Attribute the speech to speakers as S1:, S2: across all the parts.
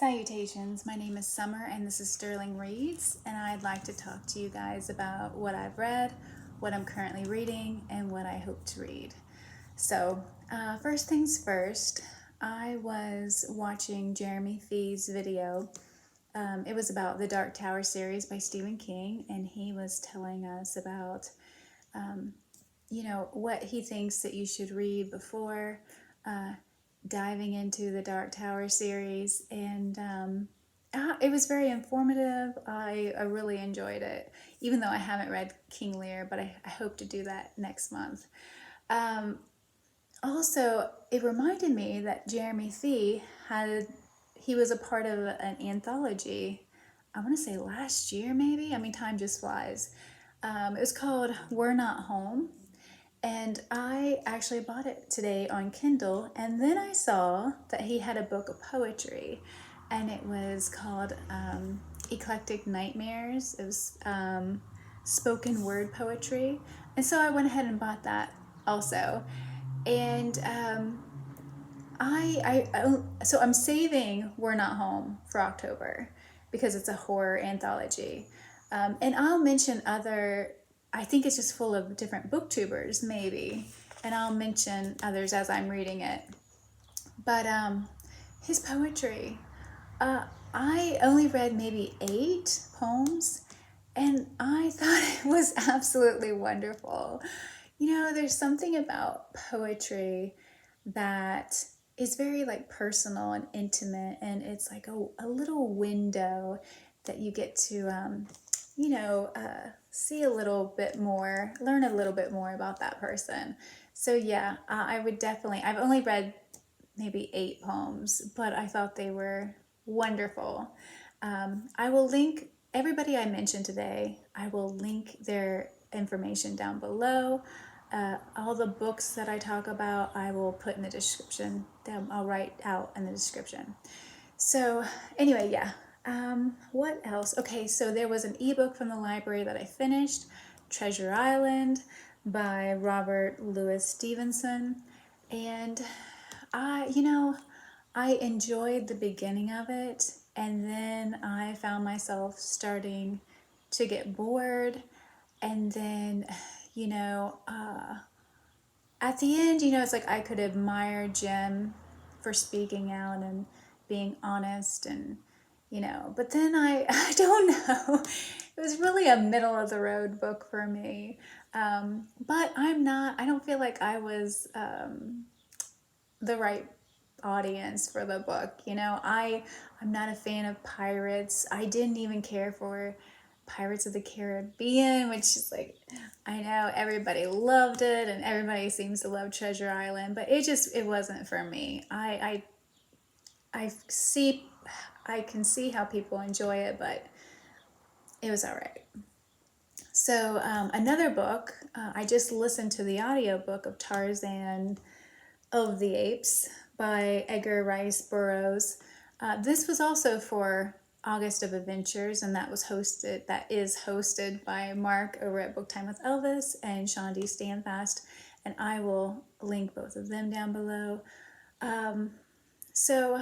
S1: Salutations, my name is Summer and this is Sterling Reads, and I'd like to talk to you guys about what I've read, what I'm currently reading, and what I hope to read. So, first things first, I was watching Jeremy Fee's video. It was about the Dark Tower series by Stephen King, and he was telling us about, what he thinks that you should read before diving into the Dark Tower series, and it was very informative. I really enjoyed it, even though I haven't read King Lear, but I hope to do that next month. Also, it reminded me that Jeremy Fee he was a part of an anthology, I want to say last year maybe, time just flies. It was called We're Not Home, and I actually bought it today on Kindle, and then I saw that he had a book of poetry, and it was called Eclectic Nightmares. It was spoken word poetry, and so I went ahead and bought that also. And so I'm saving We're Not Home for October because it's a horror anthology, and I'll mention I think it's just full of different booktubers, maybe, and I'll mention others as I'm reading it. But his poetry, I only read maybe 8 poems, and I thought it was absolutely wonderful. There's something about poetry that is very personal and intimate, and it's like a little window that you get to see a little bit more, learn a little bit more about that person. So yeah, I would definitely, I've only read maybe 8 poems, but I thought they were wonderful. I will link everybody I mentioned today, I will link their information down below. All the books that I talk about, I will put in the description. I'll write out in the description. So anyway, yeah. What else? Okay, so there was an ebook from the library that I finished, Treasure Island by Robert Louis Stevenson, and I enjoyed the beginning of it, and then I found myself starting to get bored, and then at the end, it's like I could admire Jim for speaking out and being honest, and but then I don't know. It was really a middle of the road book for me. But I don't feel like I was the right audience for the book. I'm not a fan of pirates. I didn't even care for Pirates of the Caribbean, which is I know everybody loved it and everybody seems to love Treasure Island, but it wasn't for me. I can see how people enjoy it, but it was all right. So another book, I just listened to the audiobook of Tarzan of the Apes by Edgar Rice Burroughs. This was also for August of Adventures, and that is hosted by Mark over at Book Time with Elvis and Shawn D. Standfast, and I will link both of them down below. So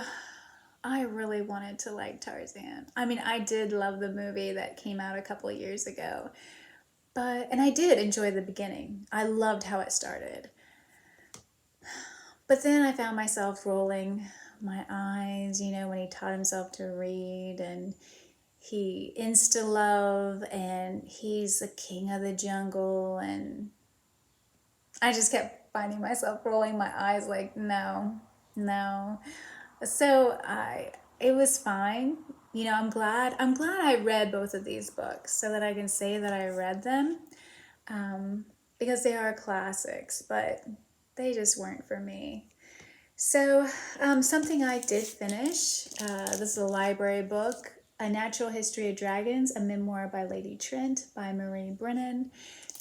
S1: I really wanted to like Tarzan. I did love the movie that came out a couple of years ago, and I did enjoy the beginning. I loved how it started. But then I found myself rolling my eyes, when he taught himself to read, and he insta-love, and he's the king of the jungle, and I just kept finding myself rolling my eyes no. So it was fine. I'm glad I read both of these books so that I can say that I read them, because they are classics, but they just weren't for me. So something I did finish, this is a library book, A Natural History of Dragons, a memoir by Lady Trent by Brennan,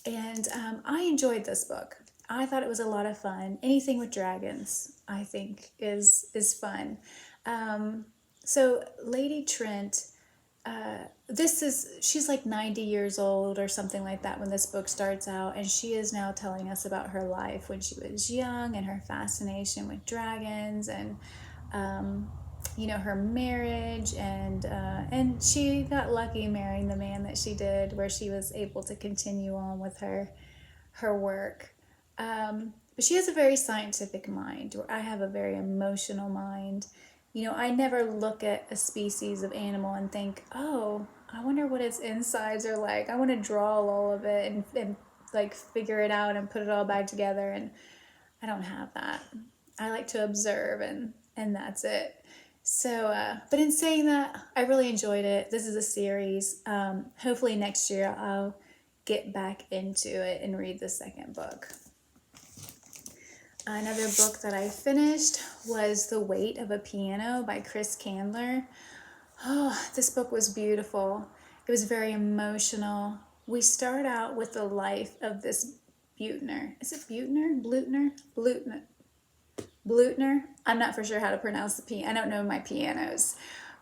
S1: and I enjoyed this book. I thought it was a lot of fun. Anything with dragons, I think, is fun. So Lady Trent, she's like 90 years old or something like that when this book starts out, and she is now telling us about her life when she was young and her fascination with dragons, and her marriage, and she got lucky marrying the man that she did, where she was able to continue on with her work. But she has a very scientific mind, where I have a very emotional mind. I never look at a species of animal and think, oh, I wonder what its insides are like. I want to draw all of it and like figure it out and put it all back together. And I don't have that. I like to observe, and that's it. So, but in saying that, I really enjoyed it. This is a series. Hopefully next year I'll get back into it and read the second book. Another book that I finished was The Weight of a Piano by Chris Candler. Oh, this book was beautiful. It was very emotional. We start out with the life of this Butner. Is it Butner? Blutner? I'm not for sure how to pronounce the piano. I don't know my pianos.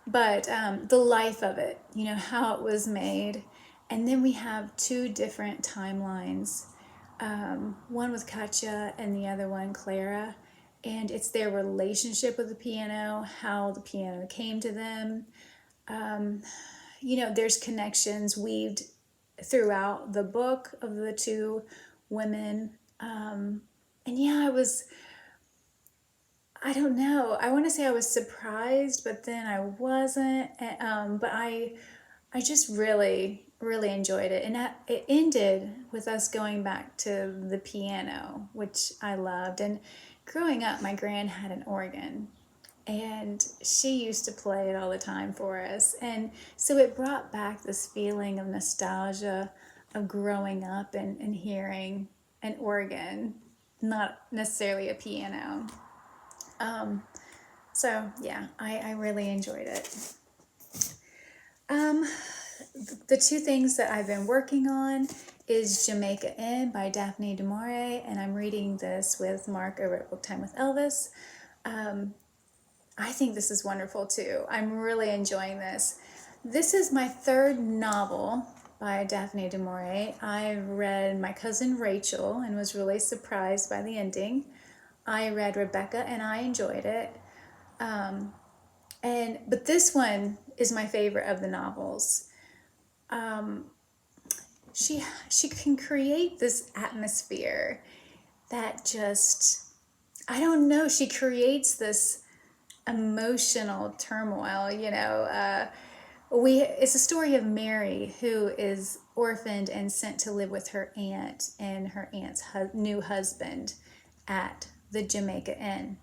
S1: But the life of it, how it was made. And then we have two different timelines. One with Katja and the other one, Clara. And it's their relationship with the piano, how the piano came to them. There's connections weaved throughout the book of the two women. I don't know. I want to say I was surprised, but then I wasn't. But I just really, really enjoyed it. And it ended with us going back to the piano, which I loved. And growing up, my gran had an organ, and she used to play it all the time for us. And so it brought back this feeling of nostalgia of growing up and hearing an organ, not necessarily a piano. So yeah, I really enjoyed it. The two things that I've been working on is Jamaica Inn by Daphne du Maurier, and I'm reading this with Mark over at Book Time with Elvis. I think this is wonderful too. I'm really enjoying this. This is my third novel by Daphne du Maurier. I read My Cousin Rachel and was really surprised by the ending. I read Rebecca and I enjoyed it. But this one is my favorite of the novels. She can create this atmosphere that just, I don't know, she creates this emotional turmoil, it's a story of Mary, who is orphaned and sent to live with her aunt and her aunt's new husband at the Jamaica Inn.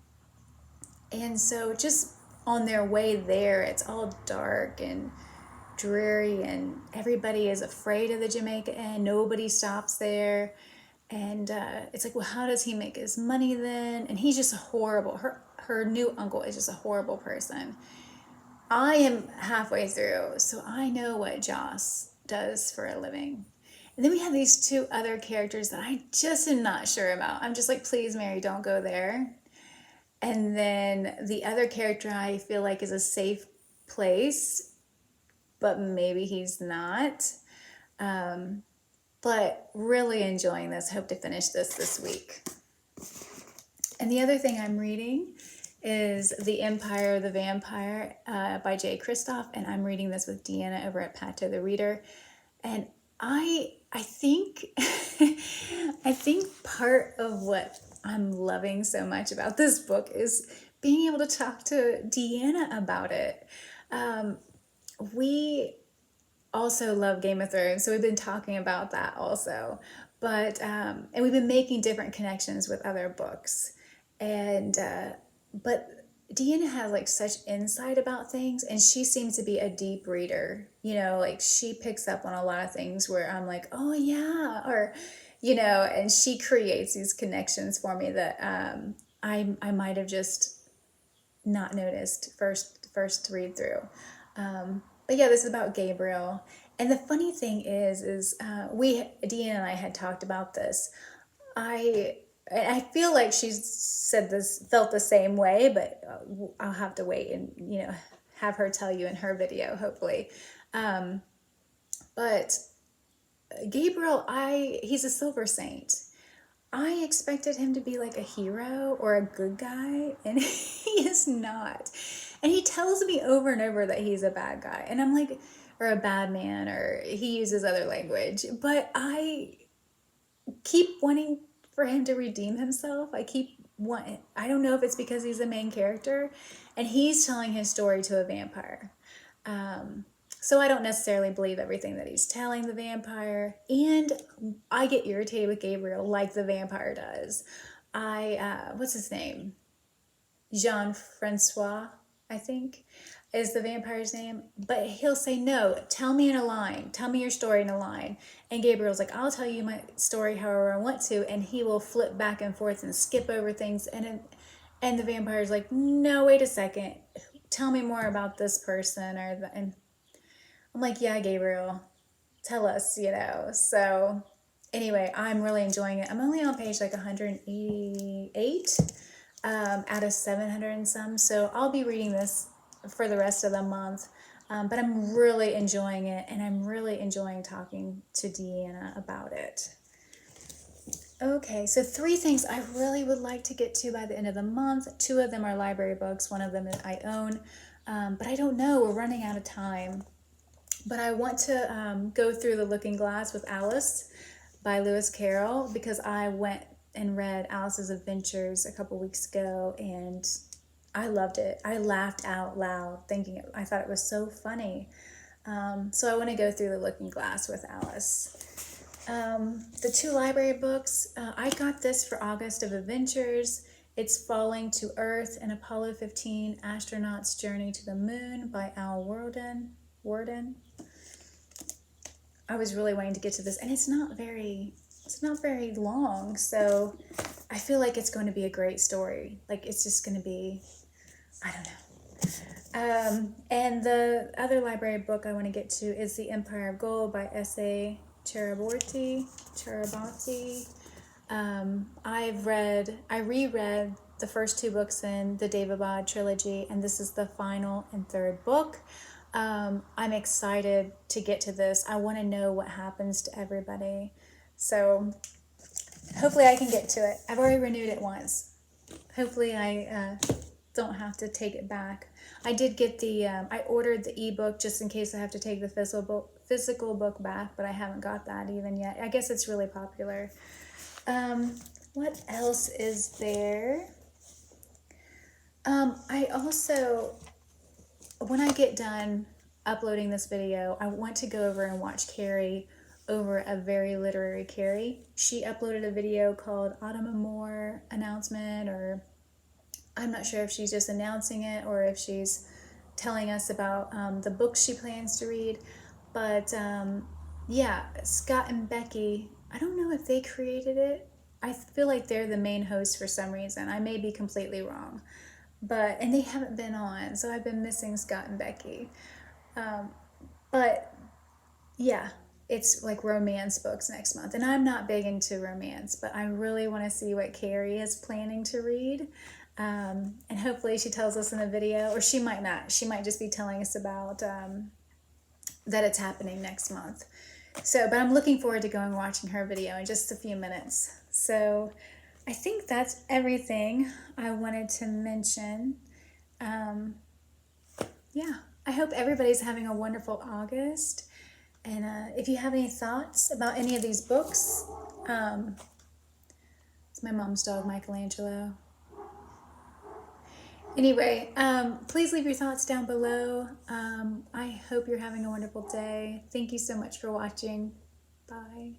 S1: And so just on their way there, it's all dark and dreary, and everybody is afraid of the Jamaica Inn. Nobody stops there. And it's like, well, how does he make his money then? And he's just horrible. Her new uncle is just a horrible person. I am halfway through, so I know what Joss does for a living. And then we have these two other characters that I just am not sure about. I'm just like, please, Mary, don't go there. And then the other character I feel like is a safe place, but maybe he's not. But really enjoying this. Hope to finish this week. And the other thing I'm reading is The Empire of the Vampire by J. Kristoff, and I'm reading this with Deanna over at Pato the Reader. And I think I think part of what I'm loving so much about this book is being able to talk to Deanna about it. We also love Game of Thrones, so we've been talking about that also. But and we've been making different connections with other books, but Deanna has like such insight about things, and she seems to be a deep reader. Like she picks up on a lot of things where I'm like, oh yeah, or and she creates these connections for me that I might have just not noticed first read through. But yeah, this is about Gabriel. And the funny thing is Deanna and I had talked about this. I feel like she felt the same way, but I'll have to wait and, have her tell you in her video, hopefully. But Gabriel, he's a silver saint. I expected him to be like a hero or a good guy, and he is not. And he tells me over and over that he's a bad guy. And I'm like, or a bad man, or he uses other language. But I keep wanting for him to redeem himself. I don't know if it's because he's the main character and he's telling his story to a vampire. So I don't necessarily believe everything that he's telling the vampire. And I get irritated with Gabriel like the vampire does. What's his name? Jean-Francois, I think, is the vampire's name. But he'll say, no, tell me in a line. Tell me your story in a line. And Gabriel's like, I'll tell you my story however I want to. And he will flip back and forth and skip over things. And the vampire's like, no, wait a second. Tell me more about this person. And I'm like, yeah, Gabriel, tell us, So anyway, I'm really enjoying it. I'm only on page like 188 out of 700 and some. So I'll be reading this for the rest of the month. But I'm really enjoying it, and I'm really enjoying talking to Deanna about it. Okay, so 3 things I really would like to get to by the end of the month. 2 of them are library books. 1 of them I own, but I don't know. We're running out of time. But I want to go through The Looking Glass with Alice by Lewis Carroll, because I went and read Alice's Adventures a couple weeks ago, and I loved it. I laughed out loud I thought it was so funny. So I want to go through The Looking Glass with Alice. The 2 library books, I got this for August of Adventures. It's Falling to Earth and Apollo 15 Astronaut's Journey to the Moon by Al Worden. I was really wanting to get to this, and it's not very long, so I feel like it's going to be a great story. Like, it's just going to be, I don't know. And the other library book I want to get to is The Empire of Gold by S.A. Chakraborty. I reread the first 2 books in the David trilogy, and this is the final and 3rd book. I'm excited to get to this. I want to know what happens to everybody. So hopefully I can get to it. I've already renewed it once. Hopefully I don't have to take it back. I did get I ordered the ebook just in case I have to take the physical book back, but I haven't got that even yet. I guess it's really popular. What else is there? I also, when I get done uploading this video, I want to go over and watch Kari over a Very Literary Kari. She uploaded a video called Autumn Amore Announcement, or I'm not sure if she's just announcing it or if she's telling us about the books she plans to read. But yeah, Scott and Becky, I don't know if they created it. I feel like they're the main hosts for some reason. I may be completely wrong. And they haven't been on, so I've been missing Scott and Becky. But yeah, it's like romance books next month. And I'm not big into romance, but I really want to see what Kari is planning to read. And hopefully she tells us in the video, or she might not. She might just be telling us about that it's happening next month. But I'm looking forward to going and watching her video in just a few minutes. So I think that's everything I wanted to mention. Yeah, I hope everybody's having a wonderful August. And if you have any thoughts about any of these books, it's my mom's dog, Michelangelo. Anyway, please leave your thoughts down below. I hope you're having a wonderful day. Thank you so much for watching. Bye.